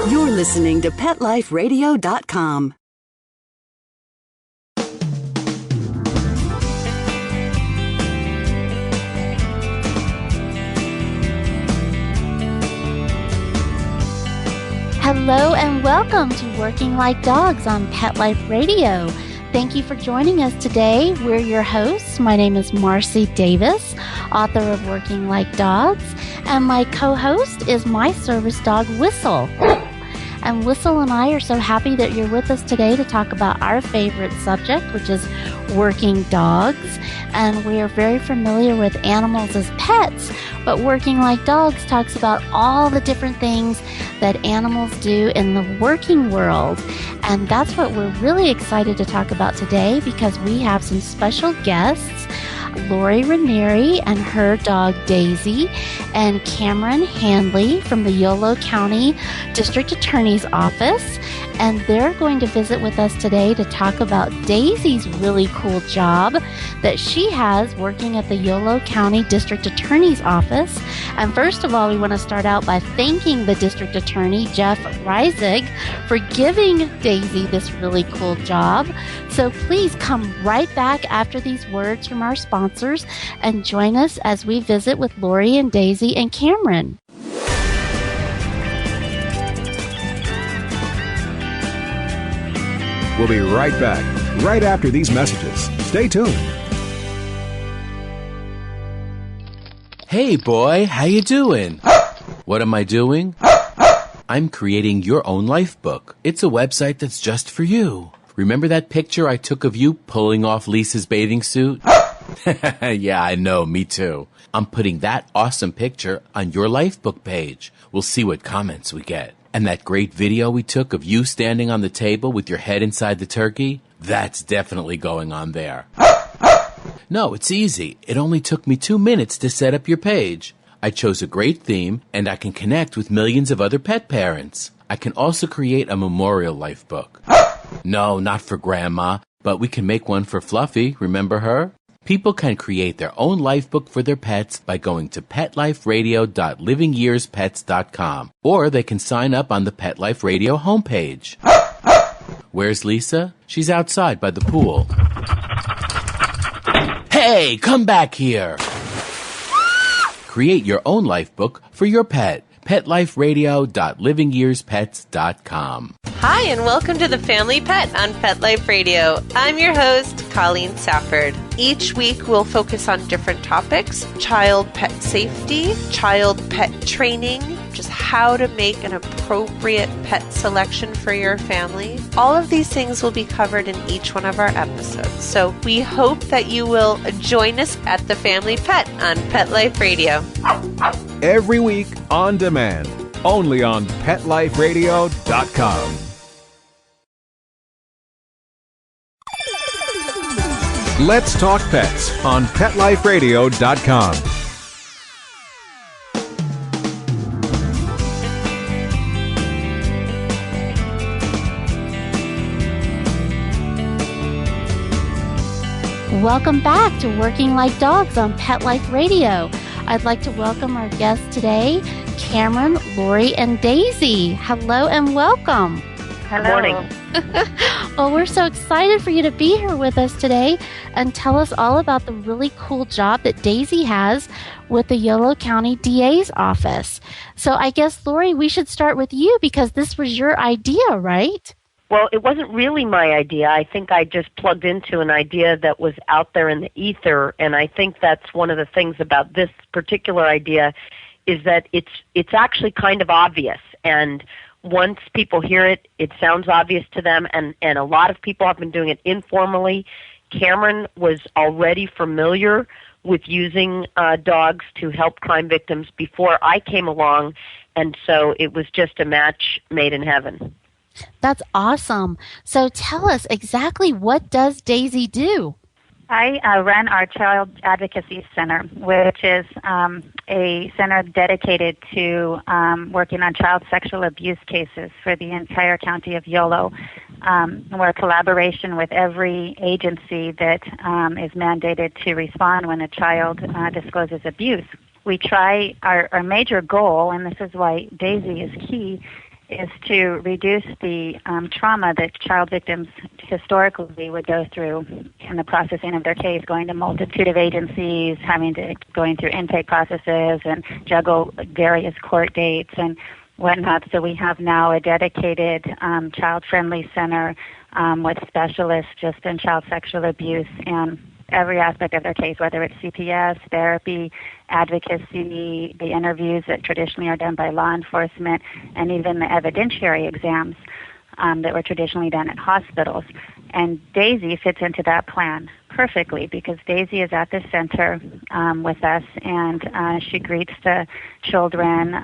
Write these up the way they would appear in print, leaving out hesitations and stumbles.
You're listening to PetLifeRadio.com. Hello and welcome to Working Like Dogs on Pet Life Radio. Thank you for joining us today. We're your hosts. My name is Marcie Davis, author of Working Like Dogs, and my co-host is my service dog, Whistle. And Whistle and I are so happy that you're with us today to talk about our favorite subject, which is working dogs. And we are very familiar with animals as pets, but Working Like Dogs talks about all the different things that animals do in the working world. And that's what we're really excited to talk about today because we have some special guests, Lori Raineri and her dog Daisy, and Cameron Handley from the Yolo County District Attorney's Office. And they're going to visit with us today to talk about Daisy's really cool job that she has working at the Yolo County District Attorney's Office. And first of all, we want to start out by thanking the District Attorney, Jeff Reisig, for giving Daisy this really cool job. So please come right back after these words from our sponsors and join us as we visit with Lori and Daisy and Cameron. We'll be right back, right after these messages. Stay tuned. Hey, boy, how you doing? What am I doing? I'm creating your own life book. It's a website that's just for you. Remember that picture I took of you pulling off Lisa's bathing suit? Yeah, I know, me too. I'm putting that awesome picture on your life book page. We'll see what comments we get. And that great video we took of you standing on the table with your head inside the turkey? That's definitely going on there. No, it's easy. It only took me 2 minutes to set up your page. I chose a great theme, and I can connect with millions of other pet parents. I can also create a memorial life book. No, not for Grandma, but we can make one for Fluffy. Remember her? People can create their own life book for their pets by going to petliferadio.livingyearspets.com, or they can sign up on the Pet Life Radio homepage. Where's Lisa? She's outside by the pool. Hey, come back here! Create your own life book for your pet. petliferadio.livingyearspets.com. Hi, and welcome to The Family Pet on Pet Life Radio. I'm your host, Colleen Safford. Each week, we'll focus on different topics: child pet safety, child pet training, just how to make an appropriate pet selection for your family. All of these things will be covered in each one of our episodes. So we hope that you will join us at The Family Pet on Pet Life Radio. Every week on demand, only on PetLifeRadio.com. Let's Talk Pets on PetLifeRadio.com. Welcome back to Working Like Dogs on Pet Life Radio. I'd like to welcome our guests today, Cameron, Lori, and Daisy. Hello and welcome. Good morning. Well, we're so excited for you to be here with us today and tell us all about the really cool job that Daisy has with the Yolo County DA's office. So I guess, Lori, we should start with you because this was your idea, right? Well, it wasn't really my idea. I think I just plugged into an idea that was out there in the ether, and I think that's one of the things about this particular idea is that it's actually kind of obvious. And once people hear it, it sounds obvious to them, and a lot of people have been doing it informally. Cameron was already familiar with using dogs to help crime victims before I came along, and so it was just a match made in heaven. That's awesome. So tell us exactly, what does Daisy do? I run our Child Advocacy Center, which is a center dedicated to working on child sexual abuse cases for the entire county of Yolo. We're a collaboration with every agency that is mandated to respond when a child discloses abuse. We try, our major goal, and this is why Daisy is key, is to reduce the trauma that child victims historically would go through in the processing of their case, going to a multitude of agencies, going through intake processes and juggle various court dates and whatnot. So we have now a dedicated child-friendly center with specialists just in child sexual abuse and every aspect of their case, whether it's CPS, therapy, advocacy, the interviews that traditionally are done by law enforcement, and even the evidentiary exams that were traditionally done at hospitals. And Daisy fits into that plan perfectly because Daisy is at the center with us, and she greets the children.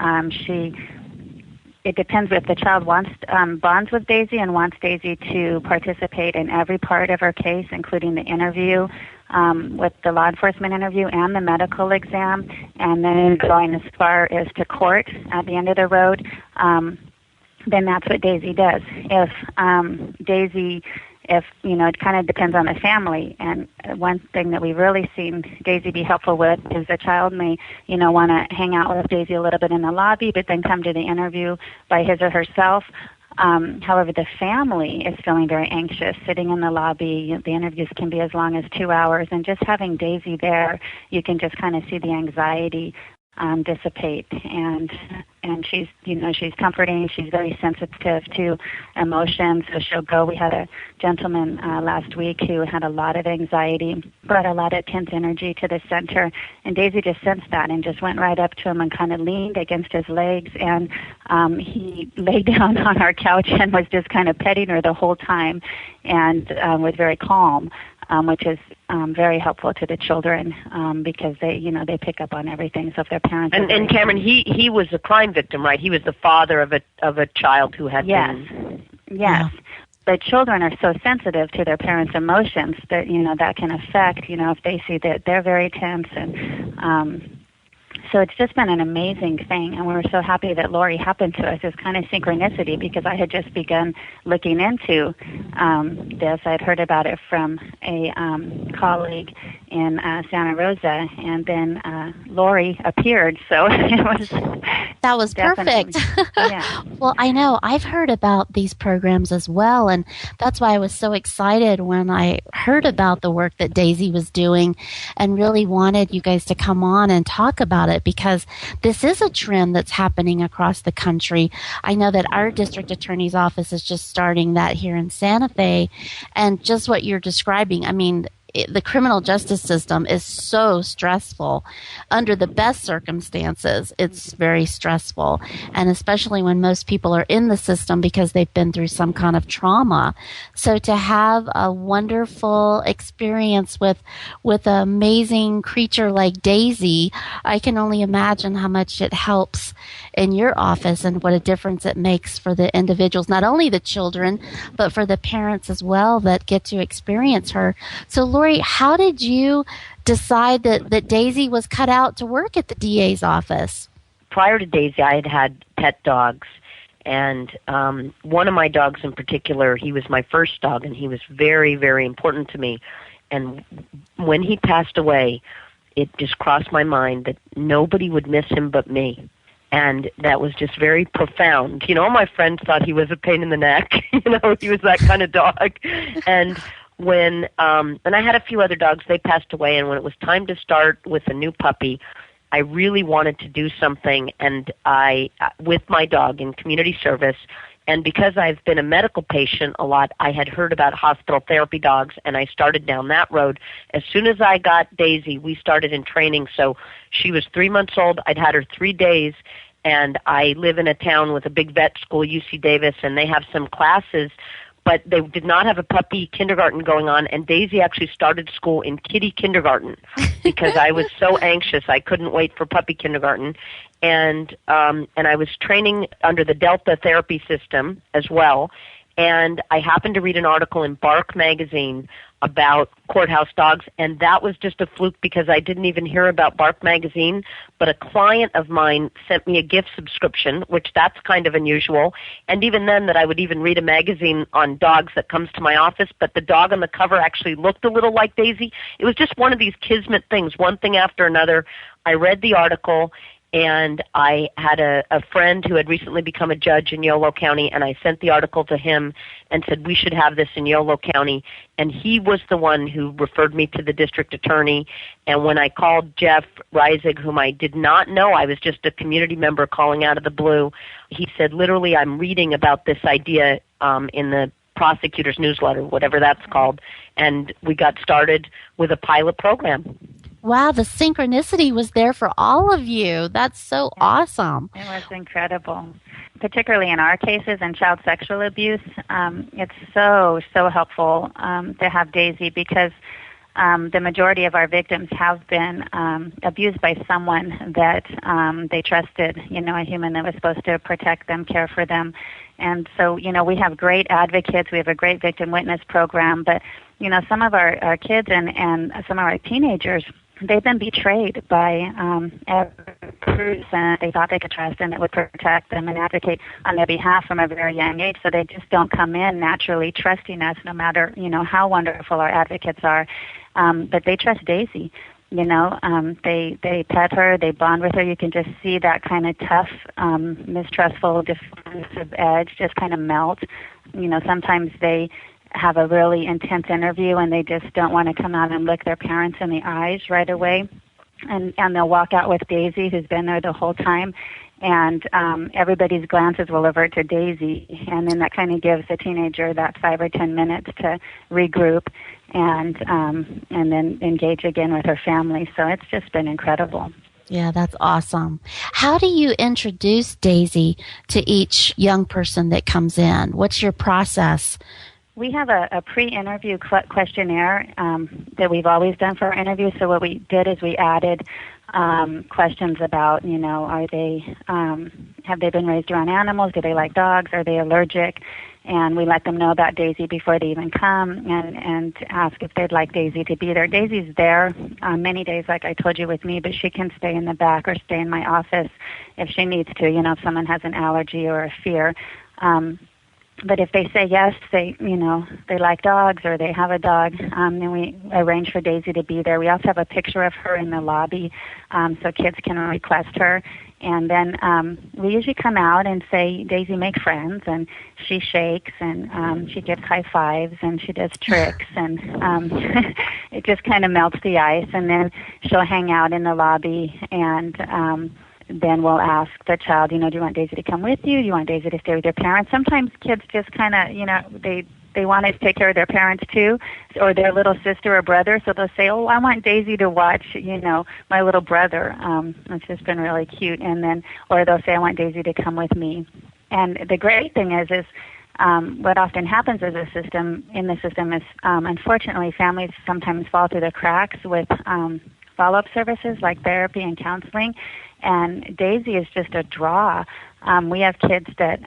It depends if the child bonds with Daisy and wants Daisy to participate in every part of her case, including the interview, with the law enforcement interview and the medical exam, and then going as far as to court at the end of the road, then that's what Daisy does. If it kind of depends on the family. And one thing that we've really seen Daisy be helpful with is the child may, want to hang out with Daisy a little bit in the lobby, but then come to the interview by his or herself. However, the family is feeling very anxious, sitting in the lobby. The interviews can be as long as 2 hours, and just having Daisy there, you can just kind of see the anxiety dissipate, and she's comforting. She's very sensitive to emotions, so she'll go. We had a gentleman last week who had a lot of anxiety, brought a lot of tense energy to the center, and Daisy just sensed that and just went right up to him and kind of leaned against his legs, and he lay down on our couch and was just kind of petting her the whole time, and was very calm. Which is very helpful to the children because they pick up on everything. So if their parents and Cameron, he was a crime victim, right? He was the father of a child who had been. Yes. Yeah. The children are so sensitive to their parents' emotions that that can affect if they see that they're very tense and. So it's just been an amazing thing, and we were so happy that Lori happened to us. It's kind of synchronicity because I had just begun looking into this. I had heard about it from a colleague in Santa Rosa, and then Lori appeared, so that was perfect. Yeah. Well, I know I've heard about these programs as well, and that's why I was so excited when I heard about the work that Daisy was doing and really wanted you guys to come on and talk about it because this is a trend that's happening across the country. I know that our district attorney's office is just starting that here in Santa Fe, and just what you're describing, I mean, the criminal justice system is so stressful. Under the best circumstances, it's very stressful, and especially when most people are in the system because they've been through some kind of trauma. So to have a wonderful experience with an amazing creature like Daisy, I can only imagine how much it helps in your office and what a difference it makes for the individuals, not only the children, but for the parents as well that get to experience her. So Lori, how did you decide that Daisy was cut out to work at the DA's office? Prior to Daisy, I had pet dogs, and one of my dogs in particular, he was my first dog, and he was very, very important to me. And when he passed away, it just crossed my mind that nobody would miss him but me. And that was just very profound. All my friends thought he was a pain in the neck. He was that kind of dog. And when and I had a few other dogs, they passed away, and when it was time to start with a new puppy, I really wanted to do something, and I with my dog in community service. And because I've been a medical patient a lot, I had heard about hospital therapy dogs, and I started down that road. As soon as I got Daisy, we started in training. So she was 3 months old. I'd had her 3 days, and I live in a town with a big vet school, UC Davis, and they have some classes, but they did not have a puppy kindergarten going on, and Daisy actually started school in kitty kindergarten because I was so anxious. I couldn't wait for puppy kindergarten. And I was training under the Delta therapy system as well, and I happened to read an article in Bark magazine about courthouse dogs, and that was just a fluke because I didn't even hear about Bark magazine, but a client of mine sent me a gift subscription, which that's kind of unusual, and even then that I would even read a magazine on dogs that comes to my office, but the dog on the cover actually looked a little like Daisy. It was just one of these kismet things, one thing after another. I read the article, and I had a friend who had recently become a judge in Yolo County, and I sent the article to him and said we should have this in Yolo County, and he was the one who referred me to the district attorney. And when I called Jeff Reisig, whom I did not know, I was just a community member calling out of the blue, he said, literally, I'm reading about this idea in the prosecutor's newsletter, whatever that's called, and we got started with a pilot program. Wow, the synchronicity was there for all of you. That's so awesome. It was incredible. Particularly in our cases in child sexual abuse, it's so helpful to have Daisy because the majority of our victims have been abused by someone that they trusted, a human that was supposed to protect them, care for them. And so, we have great advocates. We have a great victim witness program. But, some of our kids and some of our teenagers, they've been betrayed by a person they thought they could trust and that would protect them and advocate on their behalf from a very young age. So they just don't come in naturally trusting us, no matter how wonderful our advocates are. But they trust Daisy. They pet her, they bond with her. You can just see that kind of tough, mistrustful, defensive edge just kind of melt. Sometimes they have a really intense interview and they just don't want to come out and look their parents in the eyes right away. And they'll walk out with Daisy, who's been there the whole time, and everybody's glances will avert to Daisy, and then that kind of gives the teenager that 5 or 10 minutes to regroup and then engage again with her family. So it's just been incredible. Yeah, that's awesome. How do you introduce Daisy to each young person that comes in? What's your process? We have a pre-interview questionnaire that we've always done for our interviews. So what we did is we added questions about, are they have they been raised around animals? Do they like dogs? Are they allergic? And we let them know about Daisy before they even come and ask if they'd like Daisy to be there. Daisy's there many days, like I told you, with me, but she can stay in the back or stay in my office if she needs to, if someone has an allergy or a fear. But if they say yes, they like dogs or they have a dog, then we arrange for Daisy to be there. We also have a picture of her in the lobby so kids can request her. And then we usually come out and say, Daisy, make friends. And she shakes and she gives high fives and she does tricks. And it just kind of melts the ice. And then she'll hang out in the lobby and then we'll ask the child, do you want Daisy to come with you? Do you want Daisy to stay with your parents? Sometimes kids just kind of, they want to take care of their parents too, or their little sister or brother. So they'll say, oh, I want Daisy to watch, my little brother. It's just been really cute. And then, or they'll say, I want Daisy to come with me. And the great thing is what often happens in the system is, unfortunately, families sometimes fall through the cracks with follow-up services like therapy and counseling. And Daisy is just a draw. We have kids that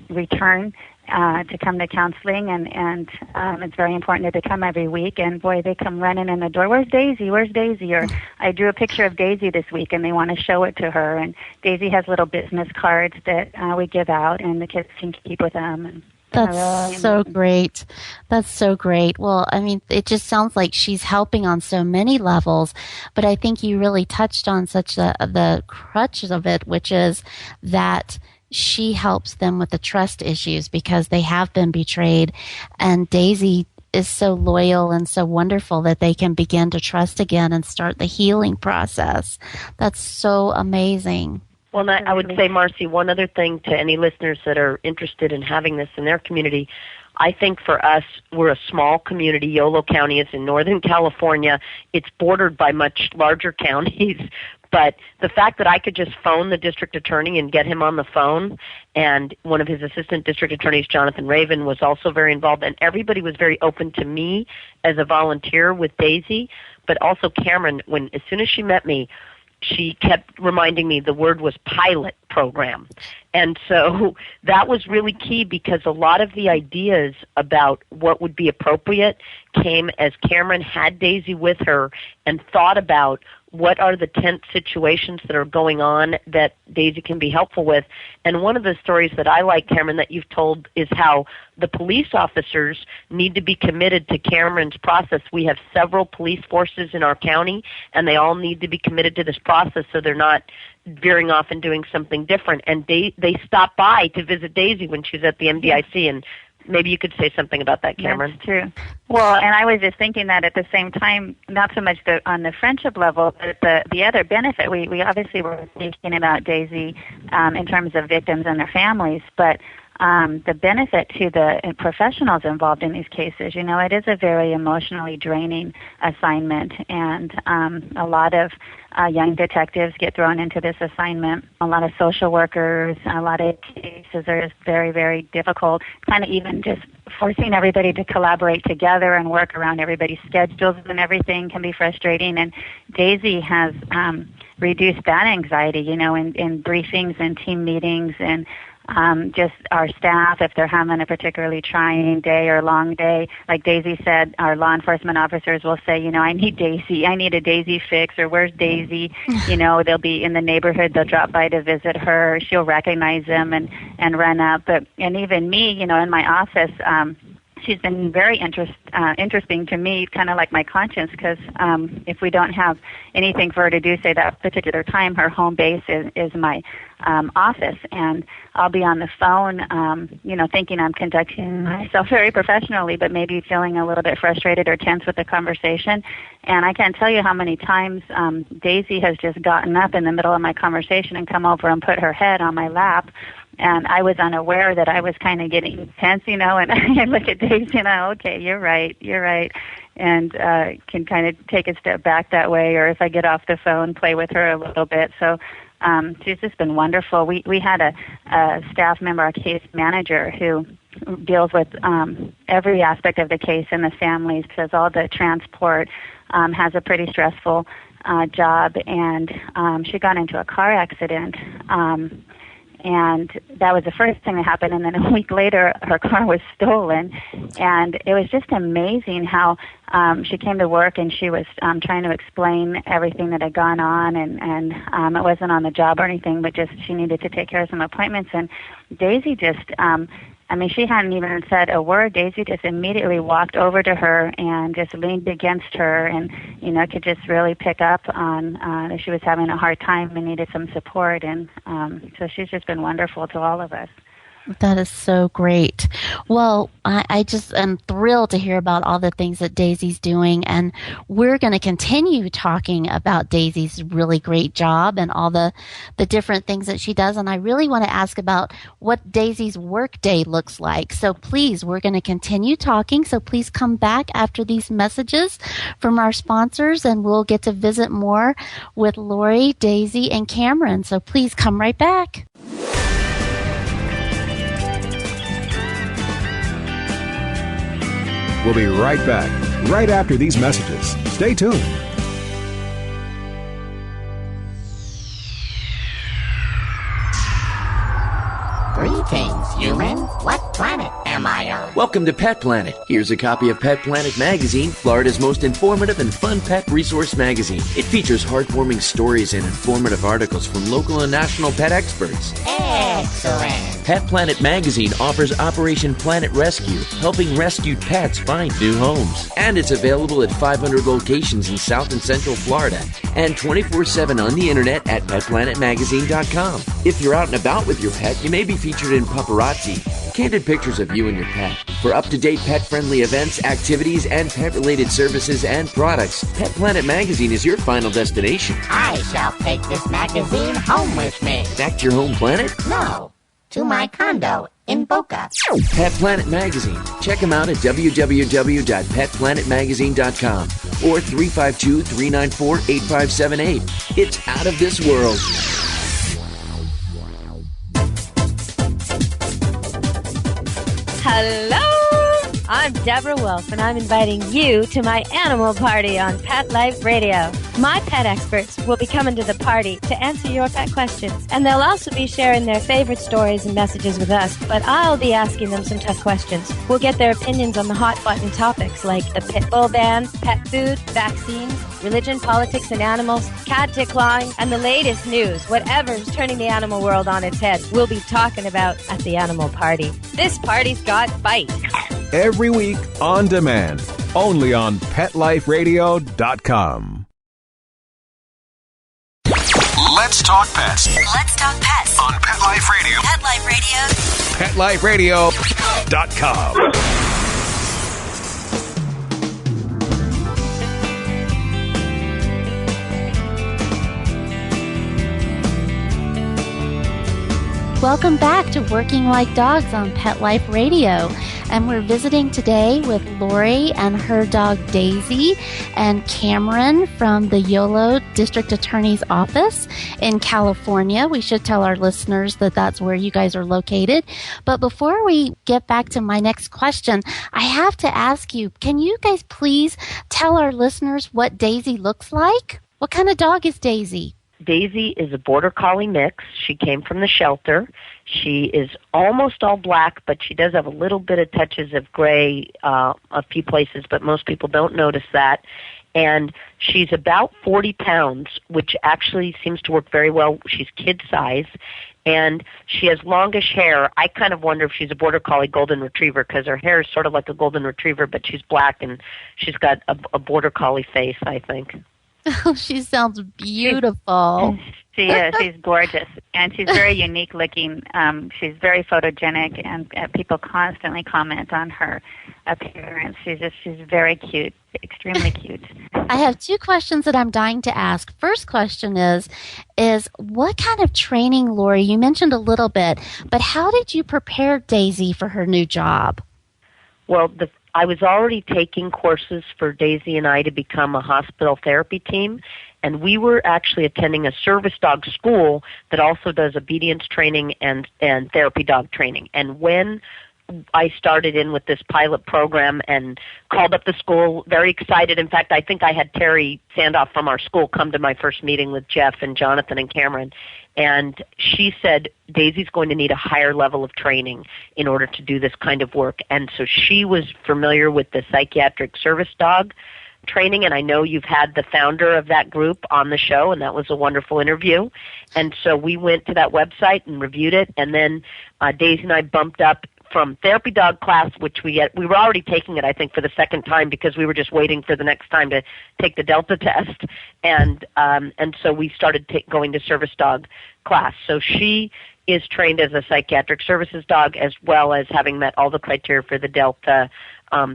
return to come to counseling, and it's very important that they come every week. And boy, they come running in the door. Where's Daisy? Where's Daisy? Or I drew a picture of Daisy this week, and they want to show it to her. And Daisy has little business cards that we give out, and the kids can keep with them. And that's so great. That's so great. Well, I mean, it just sounds like she's helping on so many levels, but I think you really touched on the crutch of it, which is that she helps them with the trust issues because they have been betrayed, and Daisy is so loyal and so wonderful that they can begin to trust again and start the healing process. That's so amazing. Well, I would say, Marcie, one other thing to any listeners that are interested in having this in their community, I think for us, we're a small community. Yolo County is in Northern California. It's bordered by much larger counties. But the fact that I could just phone the district attorney and get him on the phone, and one of his assistant district attorneys, Jonathan Raven, was also very involved, and everybody was very open to me as a volunteer with Daisy, but also Cameron, as soon as she met me, she kept reminding me the word was pilot program. And so that was really key because a lot of the ideas about what would be appropriate came as Cameron had Daisy with her and thought about what are the tense situations that are going on that Daisy can be helpful with. And one of the stories that I like, Cameron, that you've told is how the police officers need to be committed to Cameron's process. We have several police forces in our county, and they all need to be committed to this process so they're not veering off and doing something different. And they stopped by to visit Daisy when she was at the MDIC, and maybe you could say something about that, Cameron. That's true. Well, and I was just thinking that at the same time, not so much on the friendship level, but the other benefit, we obviously were thinking about Daisy in terms of victims and their families, but the benefit to the professionals involved in these cases, it is a very emotionally draining assignment, and a lot of young detectives get thrown into this assignment. A lot of social workers, a lot of cases are just very, very difficult. Kind of even just forcing everybody to collaborate together and work around everybody's schedules and everything can be frustrating. And Daisy has reduced that anxiety, in briefings and team meetings, and just our staff, if they're having a particularly trying day or long day, like Daisy said, our law enforcement officers will say, I need Daisy, I need a Daisy fix, or where's Daisy? They'll be in the neighborhood, they'll drop by to visit her, she'll recognize them and run up. And even me, in my office, she's been very interesting to me, kind of like my conscience, because if we don't have anything for her to do, say that particular time, her home base is my office, and I'll be on the phone, thinking I'm conducting myself very professionally, but maybe feeling a little bit frustrated or tense with the conversation. And I can't tell you how many times Daisy has just gotten up in the middle of my conversation and come over and put her head on my lap. And I was unaware that I was kind of getting tense, and I look at Daisy and okay, you're right, and can kind of take a step back that way, or if I get off the phone, play with her a little bit. So she's just been wonderful. We had a staff member, a case manager, who deals with every aspect of the case and the families, does all the transport, has a pretty stressful job, and she got into a car accident. And that was the first thing that happened. And then a week later, her car was stolen. And it was just amazing how she came to work and she was trying to explain everything that had gone on. And it wasn't on the job or anything, but just she needed to take care of some appointments. And Daisy just, she hadn't even said a word. Daisy just immediately walked over to her and just leaned against her and, could just really pick up on if she was having a hard time and needed some support. And so she's just been wonderful to all of us. That is so great. Well, I just am thrilled to hear about all the things that Daisy's doing, and we're going to continue talking about Daisy's really great job and all the different things that she does. And I really want to ask about what Daisy's work day looks like. So please, we're going to continue talking. So please come back after these messages from our sponsors, and we'll get to visit more with Lori, Daisy, and Cameron. So please come right back. We'll be right back, right after these messages. Stay tuned. Greetings, human. What planet am I on? Welcome to Pet Planet. Here's a copy of Pet Planet Magazine, Florida's most informative and fun pet resource magazine. It features heartwarming stories and informative articles from local and national pet experts. Excellent. Pet Planet Magazine offers Operation Planet Rescue, helping rescued pets find new homes. And it's available at 500 locations in South and Central Florida and 24/7 on the internet at petplanetmagazine.com. If you're out and about with your pet, you may be featured in Paparazzi, candid pictures of you and your pet. For up-to-date pet-friendly events, activities, and pet-related services and products, Pet Planet Magazine is your final destination. I shall take this magazine home with me. Back to your home planet? No, to my condo in Boca. Pet Planet Magazine. Check them out at www.petplanetmagazine.com or 352-394-8578. It's out of this world. Hello! I'm Deborah Wolf, and I'm inviting you to my animal party on Pet Life Radio. My pet experts will be coming to the party to answer your pet questions, and they'll also be sharing their favorite stories and messages with us, but I'll be asking them some tough questions. We'll get their opinions on the hot-button topics like the pit bull ban, pet food, vaccines, religion, politics, and animals, cat tick clawing, and the latest news. Whatever's turning the animal world on its head, we'll be talking about at the animal party. This party's got bite. Every week on demand, only on PetLifeRadio.com. Let's talk pets. Let's talk pets On Pet Life Radio. Pet Life Radio. PetLifeRadio.com. Welcome back to Working Like Dogs on Pet Life Radio. And we're visiting today with Lori and her dog Daisy and Cameron from the Yolo District Attorney's Office in California. We should tell our listeners that that's where you guys are located. But before we get back to my next question, I have to ask you, can you guys please tell our listeners what Daisy looks like? What kind of dog is Daisy? Daisy is a Border Collie mix. She came from the shelter. She is almost all black, but she does have a little bit of touches of gray a few places, but most people don't notice that. And she's about 40 pounds, which actually seems to work very well. She's kid size, and she has longish hair. I kind of wonder if she's a Border Collie Golden Retriever because her hair is sort of like a Golden Retriever, but she's black, and she's got a Border Collie face, I think. Oh, she sounds beautiful. She is. She's gorgeous, and she's very unique looking. She's very photogenic, and people constantly comment on her appearance. She's very cute, extremely cute. I have two questions that I'm dying to ask. First question is what kind of training, Lori? You mentioned a little bit, but how did you prepare Daisy for her new job? Well, I was already taking courses for Daisy and I to become a hospital therapy team, and we were actually attending a service dog school that also does obedience training and therapy dog training. And when I started in with this pilot program and called up the school, very excited. In fact, I think I had Terry Sandoff from our school come to my first meeting with Jeff and Jonathan and Cameron, and she said, Daisy's going to need a higher level of training in order to do this kind of work. And so she was familiar with the psychiatric service dog training, and I know you've had the founder of that group on the show, and that was a wonderful interview. And so we went to that website and reviewed it, and then Daisy and I bumped up from therapy dog class, which we were already taking it, I think, for the second time because we were just waiting for the next time to take the Delta test, and so we started going to service dog class. So she is trained as a psychiatric services dog as well as having met all the criteria for the Delta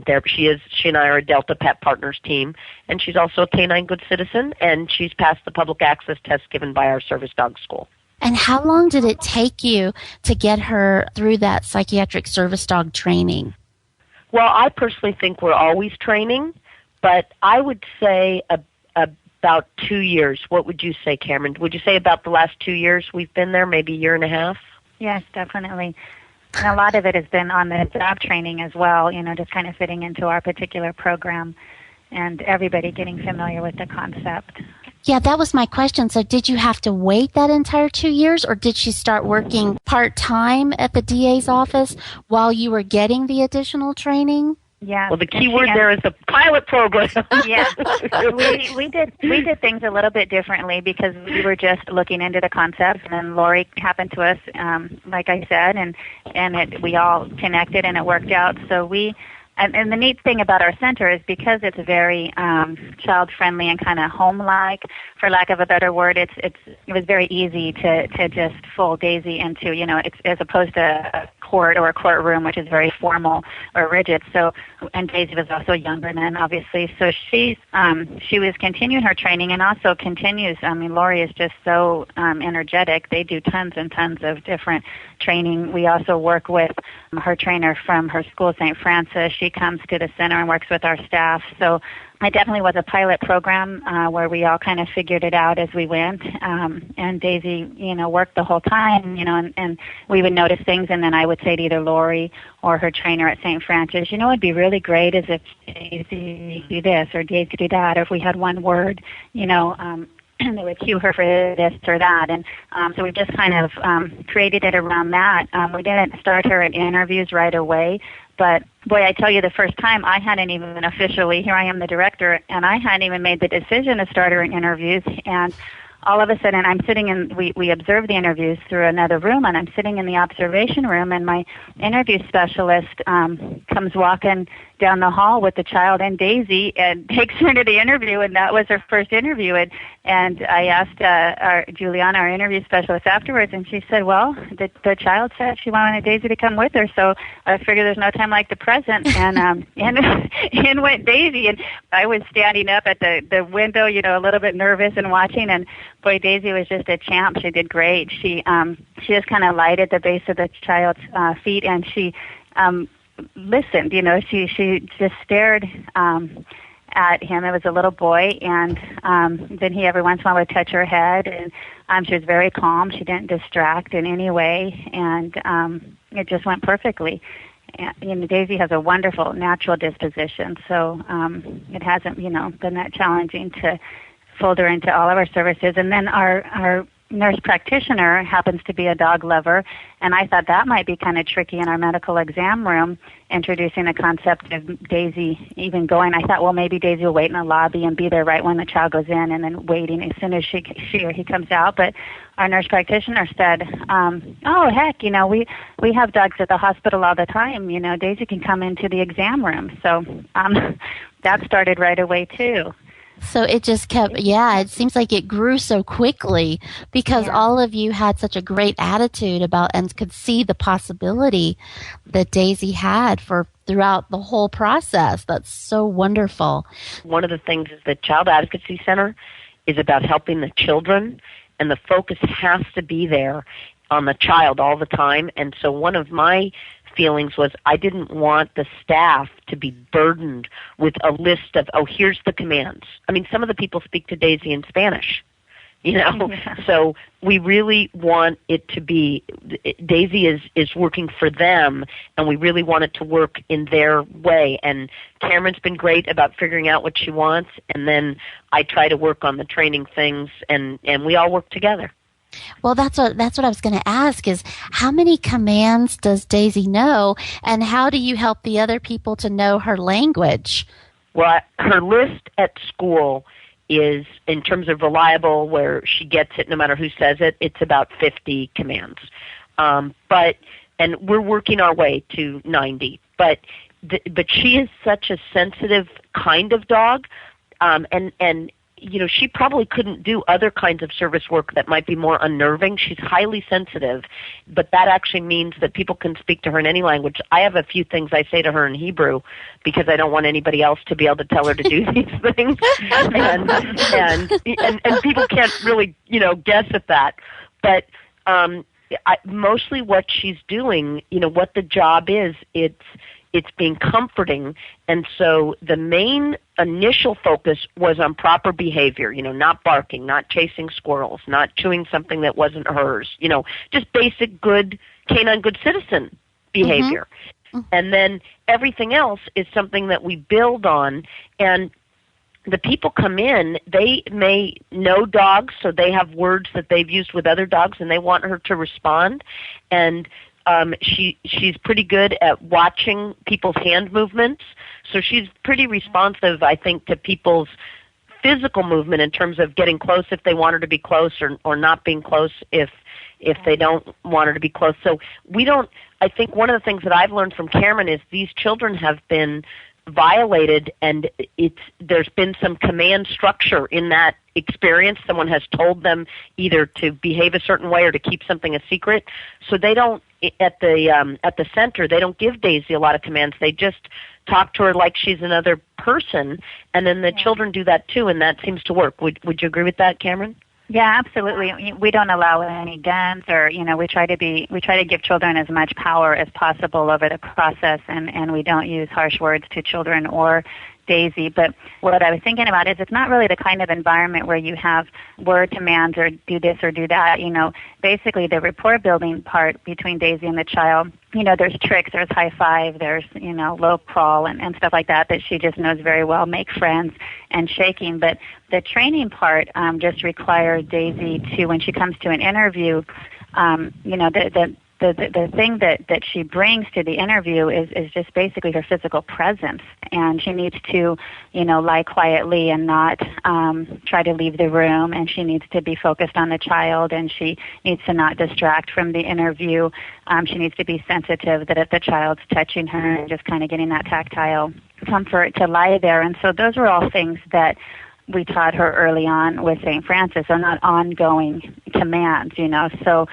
therapy. She and I are a Delta Pet Partners team, and she's also a Canine Good Citizen, and she's passed the public access test given by our service dog school. And how long did it take you to get her through that psychiatric service dog training? Well, I personally think we're always training, but I would say about 2 years. What would you say, Cameron? Would you say about the last 2 years we've been there, maybe a year and a half? Yes, definitely. And a lot of it has been on the job training as well, just kind of fitting into our particular program and everybody getting familiar with the concept. Yeah, that was my question. So did you have to wait that entire 2 years, or did she start working part-time at the DA's office while you were getting the additional training? Yeah. Well, the key word there is the pilot program. Yeah. We did things a little bit differently because we were just looking into the concept, and then Lori happened to us, like I said, and we all connected and it worked out. So and the neat thing about our center is because it's very child-friendly and kind of home-like, for lack of a better word, it was very easy to just fold Daisy into, as opposed to a court or a courtroom, which is very formal or rigid. So, and Daisy was also younger then, obviously. So she was continuing her training and also continues. I mean, Lori is just so energetic. They do tons and tons of different training. We also work with her trainer from her school, St. Francis. She comes to the center and works with our staff. So it definitely was a pilot program where we all kind of figured it out as we went. And Daisy, worked the whole time, and we would notice things, and then I would say to either Lori or her trainer at St. Francis, it'd be really great is if Daisy do this or Daisy do that, or if we had one word, and they would cue her for this or that. And so we just kind of created it around that. We didn't start her in interviews right away. But, boy, I tell you, the first time I hadn't even officially, here I am the director, and I hadn't even made the decision to start her in interviews. And all of a sudden I'm sitting in, we observe the interviews through another room, and I'm sitting in the observation room, and my interview specialist comes walking down the hall with the child and Daisy and takes her to the interview, and that was her first interview. And I asked Juliana, our interview specialist, afterwards, and she said, well, the child said she wanted Daisy to come with her, so I figured there's no time like the present, and in went Daisy, and I was standing up at the window, a little bit nervous and watching, and boy, Daisy was just a champ. She did great. She just kind of lighted the base of the child's feet, and she listened. She just stared at him. It was a little boy, and then he every once in a while would touch her head, and she was very calm. She didn't distract in any way, and it just went perfectly. And, Daisy has a wonderful natural disposition, so it hasn't, been that challenging to fold her into all of our services. And then our nurse practitioner happens to be a dog lover, and I thought that might be kind of tricky in our medical exam room, introducing the concept of Daisy even going. I thought, well, maybe Daisy will wait in the lobby and be there right when the child goes in, and then waiting as soon as she or he comes out. But our nurse practitioner said, oh, heck, we have dogs at the hospital all the time. Daisy can come into the exam room. So that started right away, too. So it just kept, it seems like it grew so quickly because all of you had such a great attitude about and could see the possibility that Daisy had throughout the whole process. That's so wonderful. One of the things is the Child Advocacy Center is about helping the children, and the focus has to be there on the child all the time. And so one of my feelings was I didn't want the staff to be burdened with a list of, here's the commands. I mean, some of the people speak to Daisy in Spanish, so we really want it to be, Daisy is working for them, and we really want it to work in their way. And Cameron's been great about figuring out what she wants, and then I try to work on the training things, and we all work together. Well, that's what I was going to ask is how many commands does Daisy know, and how do you help the other people to know her language? Well, her list at school is, in terms of reliable, where she gets it no matter who says it, it's about 50 commands. And we're working our way to 90. But she is such a sensitive kind of dog, and she probably couldn't do other kinds of service work that might be more unnerving. She's highly sensitive, but that actually means that people can speak to her in any language. I have a few things I say to her in Hebrew because I don't want anybody else to be able to tell her to do these things. and people can't really, guess at that. But mostly what she's doing, what the job is, it's being comforting. And so the main initial focus was on proper behavior, not barking, not chasing squirrels, not chewing something that wasn't hers, just basic good canine good citizen behavior. Mm-hmm. And then everything else is something that we build on. And the people come in, they may know dogs, so they have words that they've used with other dogs, and they want her to respond. And she's pretty good at watching people's hand movements, so she's pretty responsive, I think, to people's physical movement in terms of getting close if they want her to be close, or not being close if they don't want her to be close. So I think one of the things that I've learned from Cameron is these children have been violated, and there's been some command structure in that experience. Someone has told them either to behave a certain way or to keep something a secret. So they don't, at the center, they don't give Daisy a lot of commands. They just talk to her like she's another person, and then the children do that too, and that seems to work. Would you agree with that, Cameron? Yeah, absolutely. We don't allow any guns, or we try to give children as much power as possible over the process, and we don't use harsh words to children or Daisy. But what I was thinking about is it's not really the kind of environment where you have word commands or do this or do that. Basically the rapport building part between Daisy and the child, there's tricks, there's high five, there's, low crawl and stuff like that she just knows very well, make friends and shaking. But the training part just requires Daisy to, when she comes to an interview, the thing that she brings to the interview is just basically her physical presence, and she needs to, lie quietly and not try to leave the room, and she needs to be focused on the child, and she needs to not distract from the interview. She needs to be sensitive that if the child's touching her and just kind of getting that tactile comfort to lie there. And so those were all things that we taught her early on with St. Francis, so not ongoing commands, So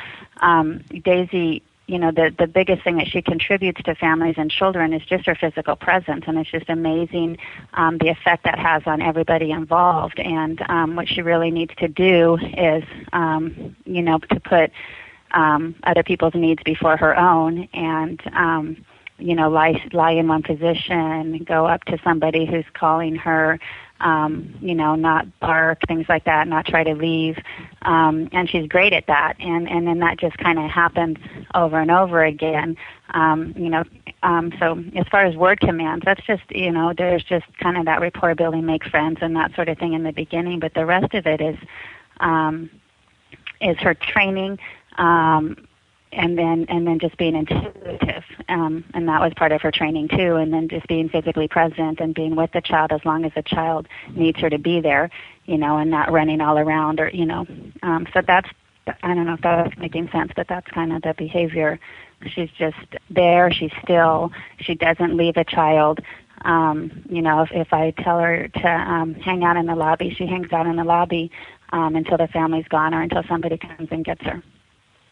Daisy, the biggest thing that she contributes to families and children is just her physical presence, and it's just amazing the effect that has on everybody involved. And what she really needs to do is, to put other people's needs before her own, and lie in one position, go up to somebody who's calling her, not bark, things like that, not try to leave. And she's great at that. And then that just kind of happens over and over again. So as far as word commands, that's just, there's just kind of that rapport building, make friends and that sort of thing in the beginning. But the rest of it is her training, and then just being intuitive, and that was part of her training too. And then just being physically present and being with the child as long as the child needs her to be there, and not running all around or So that's, I don't know if that's making sense, but that's kind of the behavior. She's just there. She's still. She doesn't leave a child. If I tell her to hang out in the lobby, she hangs out in the lobby until the family's gone or until somebody comes and gets her.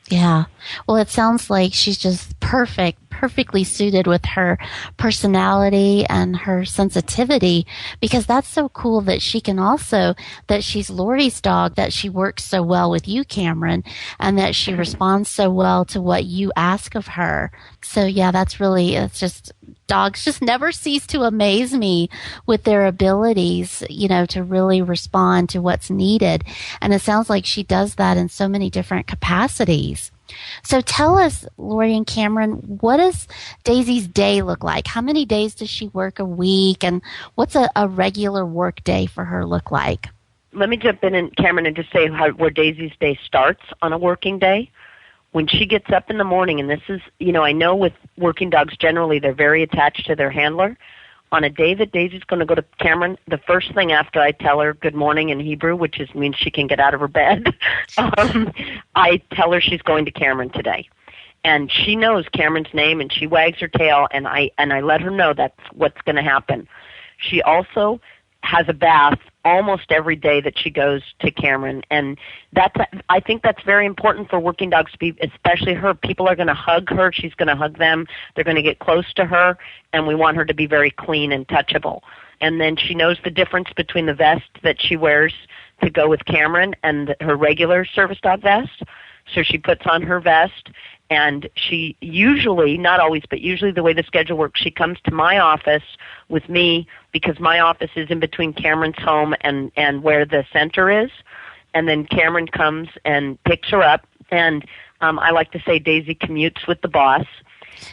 Yeah. Well, it sounds like she's just perfectly suited with her personality and her sensitivity, because that's so cool that she can also, that she's Lori's dog, that she works so well with you, Cameron, and that she responds so well to what you ask of her. So yeah, it's just, dogs just never cease to amaze me with their abilities, to really respond to what's needed. And it sounds like she does that in so many different capacities. So tell us, Lori and Cameron, what does Daisy's day look like? How many days does she work a week? And what's a regular work day for her look like? Let me jump in, Cameron, and just say where Daisy's day starts on a working day. When she gets up in the morning, and this is, I know with working dogs generally they're very attached to their handler. On a day that Daisy's going to go to Cameron, the first thing after I tell her good morning in Hebrew, which means she can get out of her bed, I tell her she's going to Cameron today. And she knows Cameron's name, and she wags her tail, and I let her know that's what's going to happen. She also has a bath almost every day that she goes to Cameron, and I think that's very important for working dogs to be, especially her. People are going to hug her, she's going to hug them, they're going to get close to her, and we want her to be very clean and touchable. And then she knows the difference between the vest that she wears to go with Cameron and her regular service dog vest. So she puts on her vest, and she usually, not always, but usually the way the schedule works, she comes to my office with me, because my office is in between Cameron's home and where the center is. And then Cameron comes and picks her up, and I like to say Daisy commutes with the boss.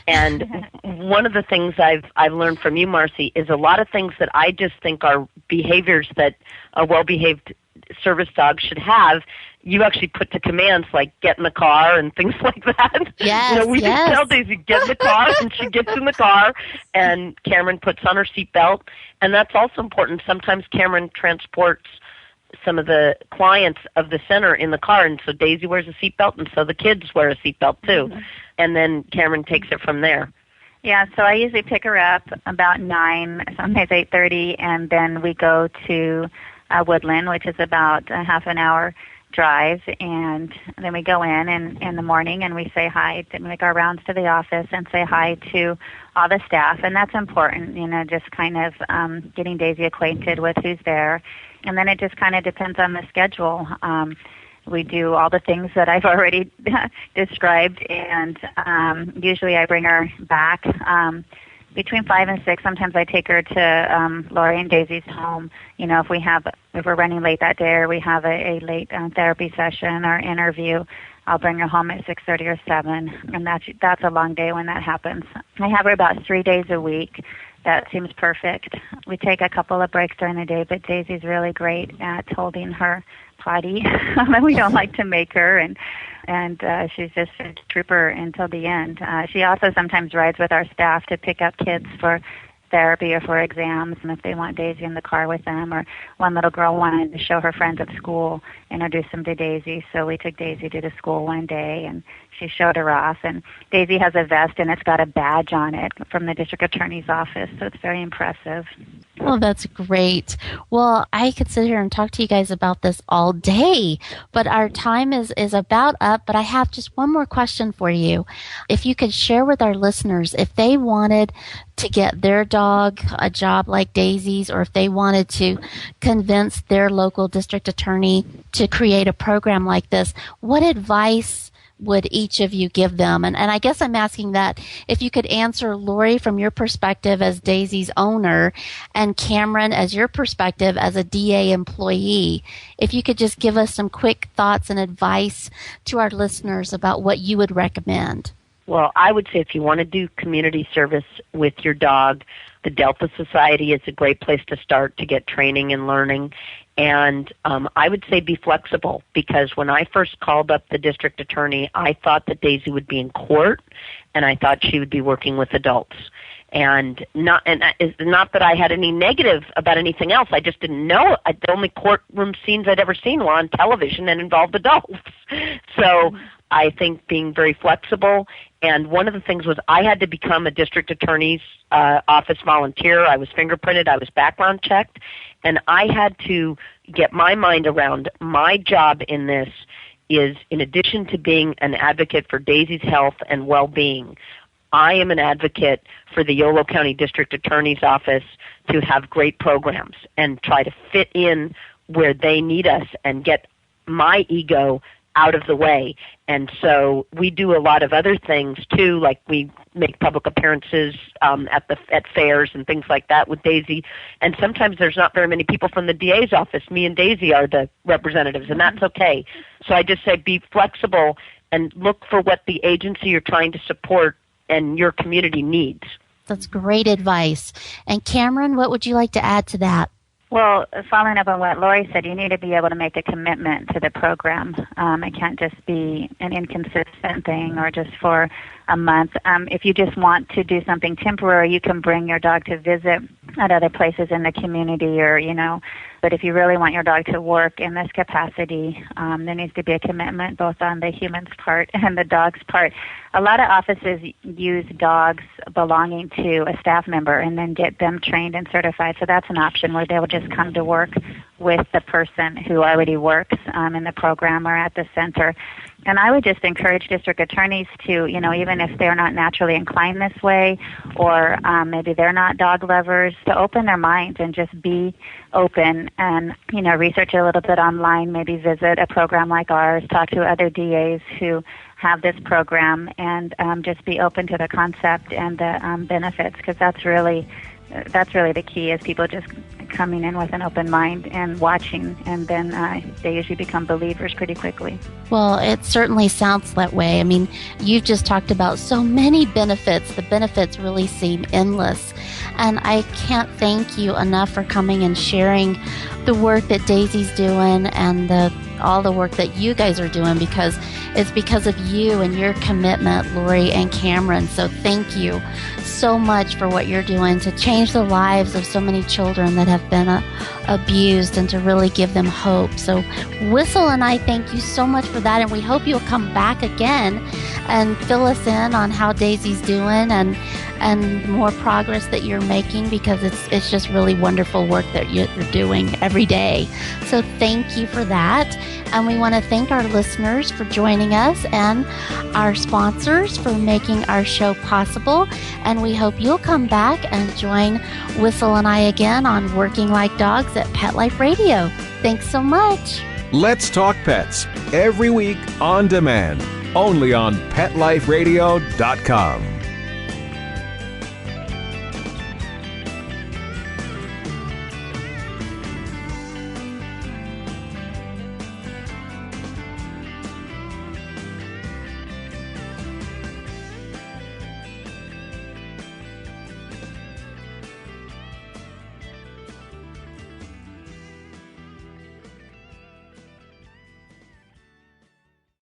And one of the things I've learned from you, Marcie, is a lot of things that I just think are behaviors that a well-behaved service dog should have, you actually put to commands like get in the car and things like that. Yes, we just tell Daisy, get in the car, and she gets in the car, and Cameron puts on her seatbelt. And that's also important. Sometimes Cameron transports some of the clients of the center in the car, and so Daisy wears a seatbelt, and so the kids wear a seatbelt too. Mm-hmm. And then Cameron takes it from there. Yeah, so I usually pick her up about 9, sometimes 8:30, and then we go to Woodland, which is about a half an hour drive, and then we go in the morning, and we say hi, we make our rounds to the office and say hi to all the staff, and that's important, just kind of getting Daisy acquainted with who's there. And then it just kind of depends on the schedule. We do all the things that I've already described, and usually I bring her back between 5 and 6. Sometimes I take her to Lori and Daisy's home. You know, if we're running late that day or we have a late therapy session or interview, I'll bring her home at 6:30 or 7, and that's a long day when that happens. I have her about 3 days a week. That seems perfect. We take a couple of breaks during the day, but Daisy's really great at holding her potty. We don't like to make her, and she's just a trooper until the end. She also sometimes rides with our staff to pick up kids for therapy or for exams, and if they want Daisy in the car with them, or one little girl wanted to show her friends at school, introduce them to Daisy, so we took Daisy to the school one day, and she showed her off, and Daisy has a vest, and it's got a badge on it from the district attorney's office, so it's very impressive. Oh, that's great. Well, I could sit here and talk to you guys about this all day, but our time is about up, but I have just one more question for you. If you could share with our listeners, if they wanted to get their dog a job like Daisy's, or if they wanted to convince their local district attorney to create a program like this, what advice would each of you give them? And I guess I'm asking that if you could answer, Lori, from your perspective as Daisy's owner, and Cameron as your perspective as a DA employee, if you could just give us some quick thoughts and advice to our listeners about what you would recommend. Well, I would say if you want to do community service with your dog, the Delta Society is a great place to start to get training and learning. And I would say be flexible, because when I first called up the district attorney, I thought that Daisy would be in court, and I thought she would be working with adults. And not that I had any negative about anything else. I just didn't know. The only courtroom scenes I'd ever seen were on television and involved adults. So I think being very flexible. And one of the things was I had to become a district attorney's office volunteer. I was fingerprinted. I was background checked. And I had to get my mind around my job in this is, in addition to being an advocate for Daisy's health and well-being, I am an advocate for the Yolo County District Attorney's Office to have great programs and try to fit in where they need us and get my ego out of the way. And so we do a lot of other things too, like we make public appearances at fairs and things like that with Daisy. And sometimes there's not very many people from the DA's office. Me and Daisy are the representatives, and that's okay. So I just say be flexible and look for what the agency you're trying to support and your community needs. That's great advice. And Cameron, what would you like to add to that? Well, following up on what Lori said, you need to be able to make a commitment to the program. It can't just be an inconsistent thing or just for a month. If you just want to do something temporary, you can bring your dog to visit at other places in the community, or, but if you really want your dog to work in this capacity, there needs to be a commitment both on the human's part and the dog's part. A lot of offices use dogs belonging to a staff member and then get them trained and certified. So that's an option where they will just come to work with the person who already works in the program or at the center. And I would just encourage district attorneys to, even if they're not naturally inclined this way, or maybe they're not dog lovers, to open their minds and just be open and, research a little bit online, maybe visit a program like ours, talk to other DAs who have this program, and just be open to the concept and the benefits, because that's really the key, is people just coming in with an open mind and watching, and then they usually become believers pretty quickly. Well, it certainly sounds that way. I mean, you've just talked about so many benefits. The benefits really seem endless. And I can't thank you enough for coming and sharing the work that Daisy's doing and all the work that you guys are doing, because it's because of you and your commitment, Lori and Cameron. So thank you so much for what you're doing to change the lives of so many children that have been abused, and to really give them hope. So Whistle and I thank you so much for that, and we hope you'll come back again and fill us in on how Daisy's doing and more progress that you're making, because it's just really wonderful work that you're doing every day. So thank you for that. And we want to thank our listeners for joining us and our sponsors for making our show possible. And we hope you'll come back and join Whistle and I again on Working Like Dogs at Pet Life Radio. Thanks so much. Let's Talk Pets, every week on demand, only on PetLifeRadio.com.